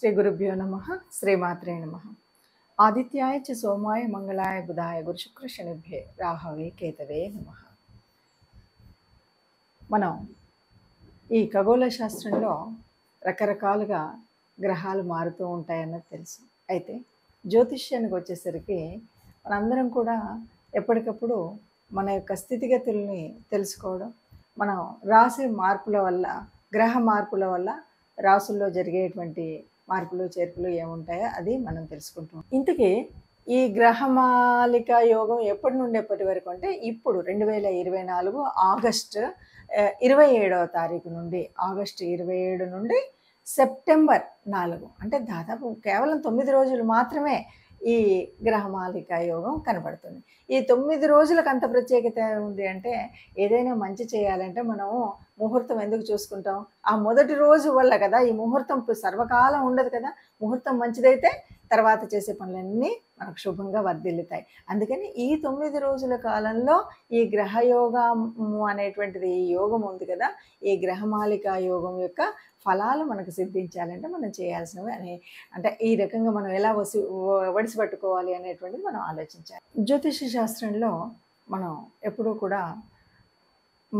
శ్రీ గురుభ్యో నమ. శ్రీమాత్రే నమ. ఆదిత్యాయ చ సోమాయ మంగళాయ బుధాయ గురుశుక్ర శనిభ్యే రాహవే కేతవే నమ. మనం ఈ ఖగోళ శాస్త్రంలో రకరకాలుగా గ్రహాలు మారుతూ ఉంటాయన్నది తెలుసు. అయితే జ్యోతిష్యానికి వచ్చేసరికి మనందరం కూడా ఎప్పటికప్పుడు మన యొక్క స్థితిగతుల్ని తెలుసుకోవడం, మనం రాశి మార్పుల వల్ల, గ్రహ మార్పుల వల్ల రాసుల్లో జరిగేటువంటి మార్పులు చేర్పులు ఏముంటాయో అది మనం తెలుసుకుంటాం. ఇంతకీ ఈ గ్రహమాలిక యోగం ఎప్పటి నుండి ఎప్పటి వరకు అంటే ఇప్పుడు 2024 ఆగస్టు 27వ తారీఖు నుండి, ఆగస్టు 27 నుండి సెప్టెంబర్ 4 అంటే దాదాపు కేవలం 9 రోజులు మాత్రమే ఈ గ్రహమాలిక యోగం కనబడుతుంది. ఈ 9 రోజులకు అంత ప్రత్యేకత ఉంది అంటే, ఏదైనా మంచి చేయాలంటే మనము ముహూర్తం ఎందుకు చూసుకుంటాం? ఆ మొదటి రోజు వల్ల కదా. ఈ ముహూర్తం సర్వకాలం ఉండదు కదా. ముహూర్తం మంచిదైతే తర్వాత చేసే పనులన్నీ మనకు శుభంగా వర్ధిల్లుతాయి. అందుకని ఈ 9 రోజుల కాలంలో ఈ గ్రహయోగము అనేటువంటిది, ఈ యోగం ఉంది కదా, ఈ గ్రహమాలిక యోగం యొక్క ఫలాలు మనకు సిద్ధించాలంటే మనం చేయాల్సినవి అంటే ఈ రకంగా మనం ఎలా వడిసి పట్టుకోవాలి అనేటువంటిది మనం ఆలోచించాలి. జ్యోతిష శాస్త్రంలో మనం ఎప్పుడూ కూడా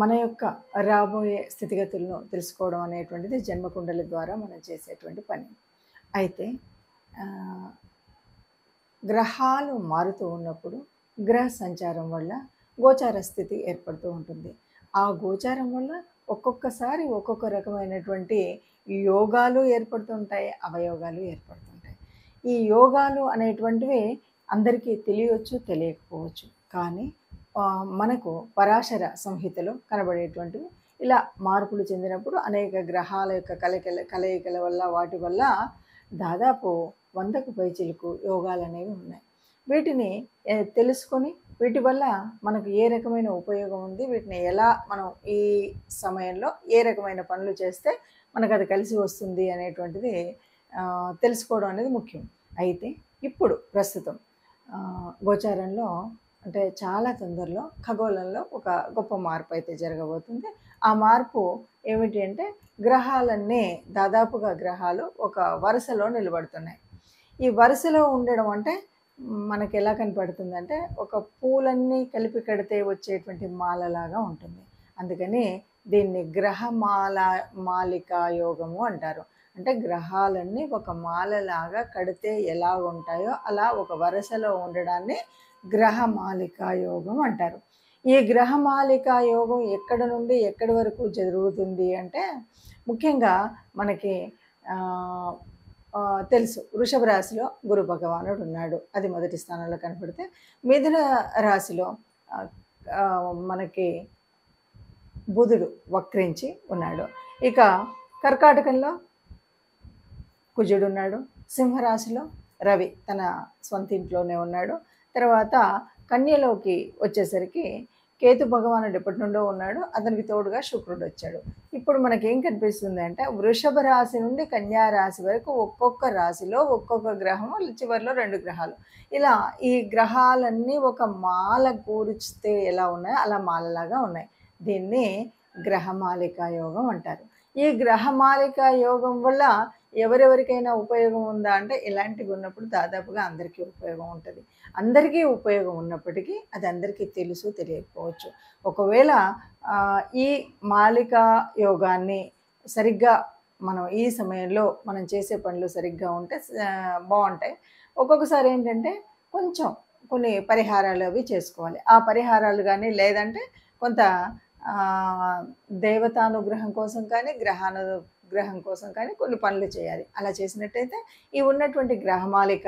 మన యొక్క రాబోయే స్థితిగతులను తెలుసుకోవడం అనేటువంటిది జన్మకుండలి ద్వారా మనం చేసేటువంటి పని. అయితే గ్రహాలు మారుతూ ఉన్నప్పుడు గ్రహ సంచారం వల్ల గోచార స్థితి ఏర్పడుతూ ఉంటుంది. ఆ గోచారం వల్ల ఒక్కొక్కసారి ఒక్కొక్క రకమైనటువంటి యోగాలు ఏర్పడుతుంటాయి, అవయోగాలు ఏర్పడుతుంటాయి. ఈ యోగాలు అనేటువంటివి అందరికీ తెలియవచ్చు, తెలియకపోవచ్చు. కానీ మనకు పరాశర సంహితలో కనబడేటువంటివి ఇలా మార్పులు చెందినప్పుడు అనేక గ్రహాల యొక్క కలయికల వల్ల, వాటి వల్ల దాదాపు 100కు పైచిలుకు యోగాలు అనేవి ఉన్నాయి. వీటిని తెలుసుకొని వీటి వల్ల మనకు ఏ రకమైన ఉపయోగం ఉంది, వీటిని ఎలా మనం ఈ సమయంలో ఏ రకమైన పనులు చేస్తే మనకు అది కలిసి వస్తుంది అనేటువంటిది తెలుసుకోవడం అనేది ముఖ్యం. అయితే ఇప్పుడు ప్రస్తుతం గోచారంలో అంటే చాలా తొందరలో ఖగోళంలో ఒక గొప్ప మార్పు అయితే జరగబోతుంది. ఆ మార్పు ఏమిటి అంటే, గ్రహాలన్నీ దాదాపుగా గ్రహాలు ఒక వరుసలో నిలబడుతున్నాయి. ఈ వరుసలో ఉండడం అంటే మనకి ఎలా కనపడుతుందంటే, ఒక పూలన్నీ కలిపి కడితే వచ్చేటువంటి మాలలాగా ఉంటుంది. అందుకని దీన్ని మాలిక యోగము అంటారు. అంటే గ్రహాలన్నీ ఒక మాలలాగా కడితే ఎలా ఉంటాయో అలా ఒక వరుసలో ఉండడాన్ని గ్రహమాలిక యోగం అంటారు. ఈ గ్రహమాలిక యోగం ఎక్కడ నుండి ఎక్కడి వరకు జరుగుతుంది అంటే, ముఖ్యంగా మనకి తెలుసు, వృషభ రాశిలో గురు భగవానుడు ఉన్నాడు, అది మొదటి స్థానంలో కనపడితే, మిథున రాశిలో మనకి బుధుడు వక్రించి ఉన్నాడు. ఇక కర్కాటకంలో కుజుడు ఉన్నాడు. సింహరాశిలో రవి తన సొంత ఇంట్లోనే ఉన్నాడు. తర్వాత కన్యలోకి వచ్చేసరికి కేతు భగవానుడు ఎప్పటి నుండో ఉన్నాడు, అతనికి తోడుగా శుక్రుడు వచ్చాడు. ఇప్పుడు మనకేం కనిపిస్తుంది అంటే, వృషభ రాశి నుండి కన్యా రాశి వరకు ఒక్కొక్క రాశిలో ఒక్కొక్క గ్రహము, చివరిలో 2 గ్రహాలు, ఇలా ఈ గ్రహాలన్నీ ఒక మాల కూర్చితే ఎలా ఉన్నాయో అలా మాలలాగా ఉన్నాయి. దీన్ని గ్రహమాలిక యోగం అంటారు. ఈ గ్రహమాలిక యోగం వల్ల ఎవరెవరికైనా ఉపయోగం ఉందా అంటే, ఇలాంటివి ఉన్నప్పుడు దాదాపుగా అందరికీ ఉపయోగం ఉంటుంది. అందరికీ ఉపయోగం ఉన్నప్పటికీ అది అందరికీ తెలుసు, తెలియకపోవచ్చు. ఒకవేళ ఈ మాలిక యోగాన్ని సరిగ్గా మనం ఈ సమయంలో మనం చేసే పనులు సరిగ్గా ఉంటే బాగుంటాయి. ఒక్కొక్కసారి ఏంటంటే కొన్ని పరిహారాలు అవి చేసుకోవాలి. ఆ పరిహారాలు కానీ, లేదంటే కొంత దేవతానుగ్రహం కోసం కానీ, గ్రహం కోసం కానీ కొన్ని పనులు చేయాలి. అలా చేసినట్టయితే ఈ ఉన్నటువంటి గ్రహమాలిక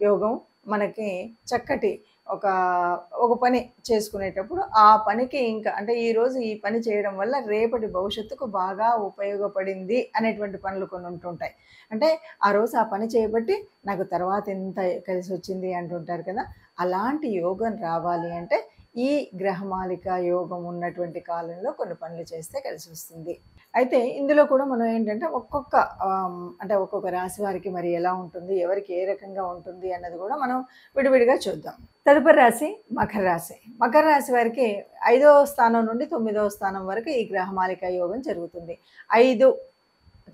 యోగం మనకి చక్కటి ఒక పని చేసుకునేటప్పుడు ఆ పనికి ఇంకా అంటే ఈరోజు ఈ పని చేయడం వల్ల రేపటి భవిష్యత్తుకు బాగా ఉపయోగపడింది అనేటువంటి పనులు కొన్ని ఉంటుంటాయి. అంటే ఆ రోజు ఆ పని చేయబట్టి నాకు తర్వాత ఎంత కలిసి వచ్చింది అంటుంటారు కదా. అలాంటి యోగం రావాలి అంటే ఈ గ్రహమాలిక యోగం ఉన్నటువంటి కాలంలో కొన్ని పనులు చేస్తే కలిసి వస్తుంది. అయితే ఇందులో కూడా మనం ఏంటంటే ఒక్కొక్క రాశి వారికి మరి ఎలా ఉంటుంది, ఎవరికి ఏ రకంగా ఉంటుంది అన్నది కూడా మనం విడివిడిగా చూద్దాం. తదుపరి రాశి మకర రాశి. మకర రాశి వారికి 5వ స్థానం నుండి 9వ స్థానం వరకు ఈ గ్రహమాలిక యోగం జరుగుతుంది. 5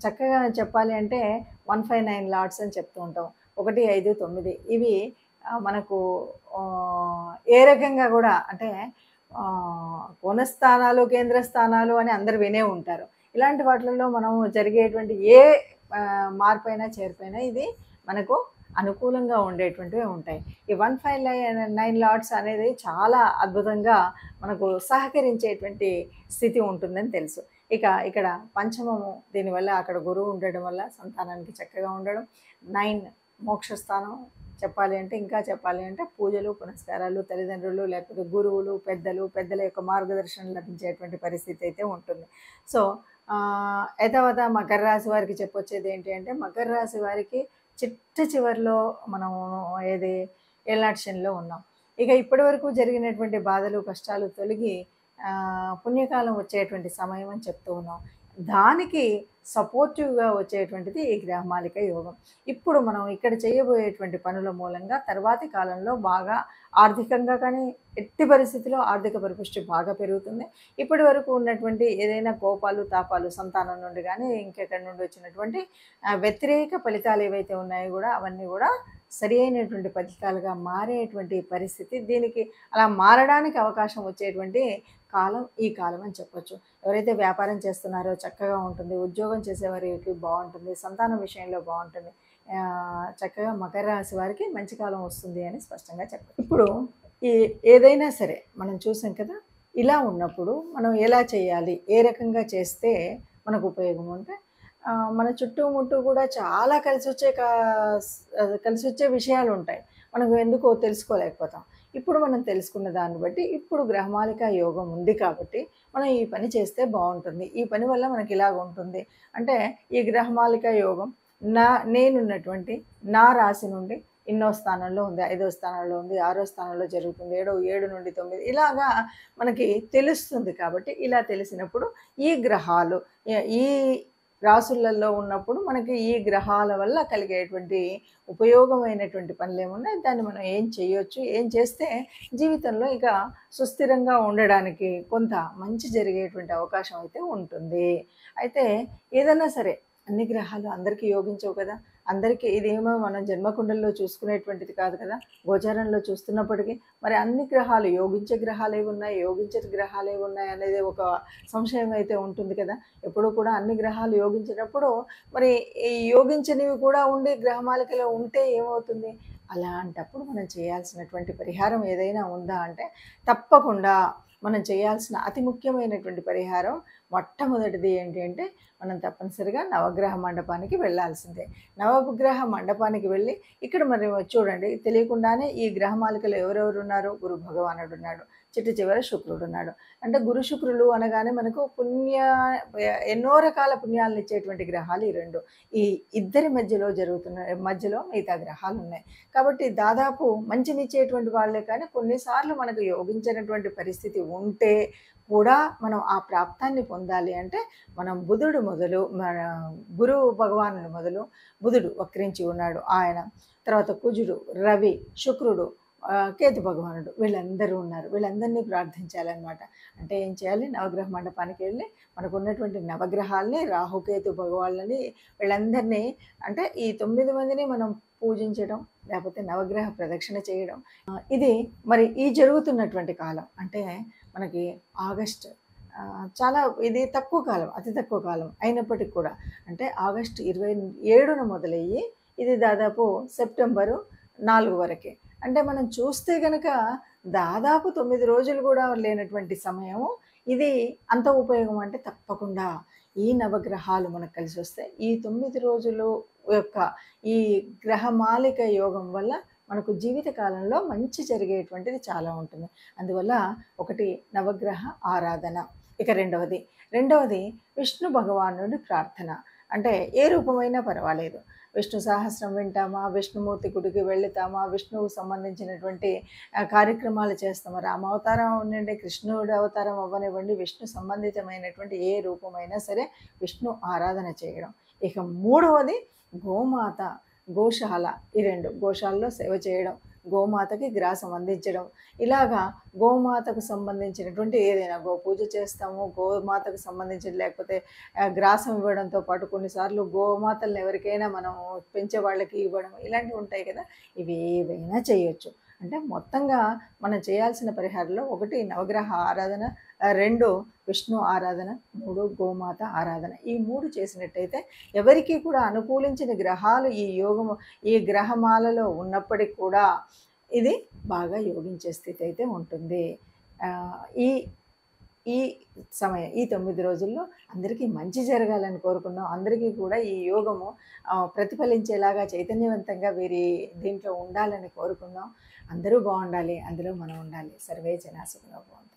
చక్కగా చెప్పాలి అంటే 159 లాట్స్ అని చెప్తూ ఉంటాం. 1, 5, 9 ఇవి మనకు ఏ రకంగా గూడా అంటే కోణ స్థానాలు, కేంద్ర స్థానాలు అని అందరూ వినే ఉంటారు. ఇలాంటి వాటిలలో మనం జరిగేటువంటి ఏ మార్పైనా, చేర్పైనా ఇది మనకు అనుకూలంగా ఉండేటువంటివే ఉంటాయి. ఈ 159 లాట్స్ అనేది చాలా అద్భుతంగా మనకు సహకరించేటువంటి స్థితి ఉంటుందని తెలుసు. ఇక ఇక్కడ పంచమము దీనివల్ల అక్కడ గురువు ఉండడం వల్ల సంతానానికి చక్కగా ఉండడం. 9 మోక్షస్థానం చెప్పాలి అంటే, ఇంకా చెప్పాలి అంటే పూజలు, పునస్కారాలు, తల్లిదండ్రులు లేకపోతే గురువులు, పెద్దల యొక్క మార్గదర్శనం లభించేటువంటి పరిస్థితి అయితే ఉంటుంది. సో యథావత మకర రాశి వారికి చెప్పొచ్చేది ఏంటి అంటే, మకర రాశి వారికి చివరిలో మనం ఏది ఏళ్ళనాటి శనిలో ఉన్నాం. ఇక ఇప్పటి వరకు జరిగినటువంటి బాధలు, కష్టాలు తొలగి పుణ్యకాలం వచ్చేటువంటి సమయం అని చెప్తూ ఉన్నాం. దానికి సపోర్టివ్గా వచ్చేటువంటిది ఈ గ్రహమాలిక యోగం. ఇప్పుడు మనం ఇక్కడ చేయబోయేటువంటి పనుల మూలంగా తర్వాతి కాలంలో బాగా ఆర్థికంగా కానీ ఎట్టి పరిస్థితిలో ఆర్థిక పరిపుష్టి బాగా పెరుగుతుంది. ఇప్పటి వరకు ఉన్నటువంటి ఏదైనా కోపాలు, తాపాలు సంతానం నుండి కానీ ఇంకెక్కడి నుండి వచ్చినటువంటి వ్యతిరేక ఫలితాలు ఏవైతే ఉన్నాయో కూడా అవన్నీ కూడా సరి అయినటువంటి ఫలితాలుగా మారేటువంటి పరిస్థితి, దీనికి అలా మారడానికి అవకాశం వచ్చేటువంటి కాలం ఈ కాలం అని చెప్పొచ్చు. ఎవరైతే వ్యాపారం చేస్తున్నారో చక్కగా ఉంటుంది, ఉద్యోగం చేసేవారికి బాగుంటుంది, సంతానం విషయంలో బాగుంటుంది. చక్కగా మకర రాశి వారికి మంచి కాలం వస్తుంది అని స్పష్టంగా చెప్పచ్చు. ఇప్పుడు ఏదైనా సరే మనం చూసాం కదా, ఇలా ఉన్నప్పుడు మనం ఎలా చేయాలి, ఏ రకంగా చేస్తే మనకు ఉపయోగం అంటే, మన చుట్టుముట్టు కూడా చాలా కలిసి వచ్చే విషయాలు ఉంటాయి. మనకు ఎందుకో తెలుసుకోలేకపోతాం. ఇప్పుడు మనం తెలుసుకున్న దాన్ని బట్టి ఇప్పుడు గ్రహమాలిక యోగం ఉంది కాబట్టి మనం ఈ పని చేస్తే బాగుంటుంది, ఈ పని వల్ల మనకి ఇలాగ ఉంటుంది అంటే, ఈ గ్రహమాలిక యోగం నేనున్నటువంటి నా రాశి నుండి ఇన్నో స్థానంలో ఉంది, 5వ స్థానంలో ఉంది, 6వ స్థానంలో జరుగుతుంది, 7 నుండి 9 ఇలాగా మనకి తెలుస్తుంది. కాబట్టి ఇలా తెలిసినప్పుడు ఈ గ్రహాలు ఈ రాసులలో ఉన్నప్పుడు మనకి ఈ గ్రహాల వల్ల కలిగేటువంటి ఉపయోగమైనటువంటి పనులు ఏమున్నాయి, దాన్ని మనం ఏం చేయొచ్చు, ఏం చేస్తే జీవితంలో ఇక సుస్థిరంగా ఉండడానికి కొంత మంచి జరిగేటువంటి అవకాశం అయితే ఉంటుంది. అయితే ఏదైనా సరే అన్ని గ్రహాలు అందరికీ యోగించవు కదా, అందరికీ ఇదేమో మనం జన్మకుండల్లో చూసుకునేటువంటిది కాదు కదా, గోచారంలో చూస్తున్నప్పటికీ మరి అన్ని గ్రహాలు యోగించే గ్రహాలు ఏవి ఉన్నాయి, యోగించే గ్రహాలు ఏవి ఉన్నాయి అనేది ఒక సంశయం అయితే ఉంటుంది కదా. ఎప్పుడూ కూడా అన్ని గ్రహాలు యోగించినప్పుడు మరి ఈ యోగించనివి కూడా ఉండి గ్రహమాలికలో ఉంటే ఏమవుతుంది, అలాంటప్పుడు మనం చేయాల్సినటువంటి పరిహారం ఏదైనా ఉందా అంటే, తప్పకుండా మనం చేయాల్సిన అతి ముఖ్యమైనటువంటి పరిహారం మొట్టమొదటిది ఏంటి అంటే, మనం తప్పనిసరిగా నవగ్రహ మండపానికి వెళ్ళాల్సిందే. నవగ్రహ మండపానికి వెళ్ళి ఇక్కడ మరి చూడండి, తెలియకుండానే ఈ గ్రహమాలికలో ఎవరెవరు ఉన్నారు, గురు భగవానుడు ఉన్నాడు, చివర శుక్రుడు ఉన్నాడు. అంటే గురు శుక్రులు అనగానే మనకు ఎన్నో రకాల పుణ్యాలను ఇచ్చేటువంటి గ్రహాలు ఈ రెండు. ఈ ఇద్దరి మధ్యలో మిగతా గ్రహాలు ఉన్నాయి. కాబట్టి దాదాపు మంచినిచ్చేటువంటి వాళ్ళే, కానీ కొన్నిసార్లు మనకు యోగించినటువంటి పరిస్థితి ఉంటే కూడా మనం ఆ ప్రాప్తాన్ని పొందాలి అంటే మనం బుధుడు మొదలు, మన గురువు భగవానుడు మొదలు, బుధుడు వక్రించి ఉన్నాడు ఆయన, తర్వాత కుజుడు, రవి, శుక్రుడు, కేతు భగవానుడు వీళ్ళందరూ ఉన్నారు. వీళ్ళందరినీ ప్రార్థించాలన్నమాట. అంటే ఏం చేయాలి, నవగ్రహ మండపానికి వెళ్ళి మనకు ఉన్నటువంటి నవగ్రహాలని, రాహుకేతు భగవాళ్ళని వీళ్ళందరినీ అంటే ఈ 9 మందిని మనం పూజించడం, లేకపోతే నవగ్రహ ప్రదక్షిణ చేయడం. ఇది మరి ఈ జరుగుతున్నటువంటి కాలం అంటే మనకి ఆగస్టు చాలా ఇది తక్కువ కాలం, అతి తక్కువ కాలం అయినప్పటికీ కూడా అంటే ఆగస్టు 27న మొదలయ్యి ఇది దాదాపు సెప్టెంబరు 4 వరకే. అంటే మనం చూస్తే కనుక దాదాపు 9 రోజులు కూడా లేనటువంటి సమయము ఇది. అంత ఉపయోగం అంటే తప్పకుండా ఈ నవగ్రహాలు మనకు కలిసి వస్తే ఈ 9 రోజులు యొక్క ఈ గ్రహమాలిక యోగం వల్ల మనకు జీవితకాలంలో మంచి జరిగేటువంటిది చాలా ఉంటుంది. అందువల్ల ఒకటి నవగ్రహ ఆరాధన. ఇక రెండవది విష్ణు భగవానుడి ప్రార్థన. అంటే ఏ రూపమైనా పర్వాలేదు, విష్ణు సహస్రం వింటామా, విష్ణుమూర్తి గుడికి వెళుతామా, విష్ణువుకు సంబంధించినటువంటి కార్యక్రమాలు చేస్తామా, రామావతారం అవ్వనివ్వండి, కృష్ణుడి అవతారం అవ్వనివ్వండి, విష్ణు సంబంధితమైనటువంటి ఏ రూపమైనా సరే విష్ణు ఆరాధన చేయడం. ఇక మూడవది గోమాత, గోశాల. ఈ రెండు, గోశాలలో సేవ చేయడం, గోమాతకి గ్రాసం అందించడం. ఇలాగా గోమాతకు సంబంధించినటువంటి ఏదైనా పూజ చేస్తాము, గోమాతకు సంబంధించిన లేకపోతే గ్రాసం ఇవ్వడంతో పాటు కొన్నిసార్లు గోమాతలను ఎవరికైనా మనం పెంచే వాళ్ళకి ఇవ్వడం ఇలాంటివి ఉంటాయి కదా. ఇవి ఏవైనా చేయొచ్చు. అంటే మొత్తంగా మనం చేయాల్సిన పరిహారంలో 1 నవగ్రహ ఆరాధన, 2 విష్ణు ఆరాధన, 3 గోమాత ఆరాధన. ఈ 3 చేసినట్టయితే ఎవరికీ కూడా అనుకూలించిన గ్రహాలు ఈ గ్రహమాలలో ఉన్నప్పటికి కూడా ఇది బాగా యోగించే స్థితి అయితే ఉంటుంది. ఈ ఈ సమయం ఈ 9 రోజుల్లో అందరికీ మంచి జరగాలని కోరుకుందాం. అందరికీ కూడా ఈ యోగము ప్రతిఫలించేలాగా చైతన్యవంతంగా వీరి దీంట్లో ఉండాలని కోరుకుందాం. అందరూ బాగుండాలి, అందులో మనం ఉండాలి. సర్వే జనా సుఖినో భవంతు.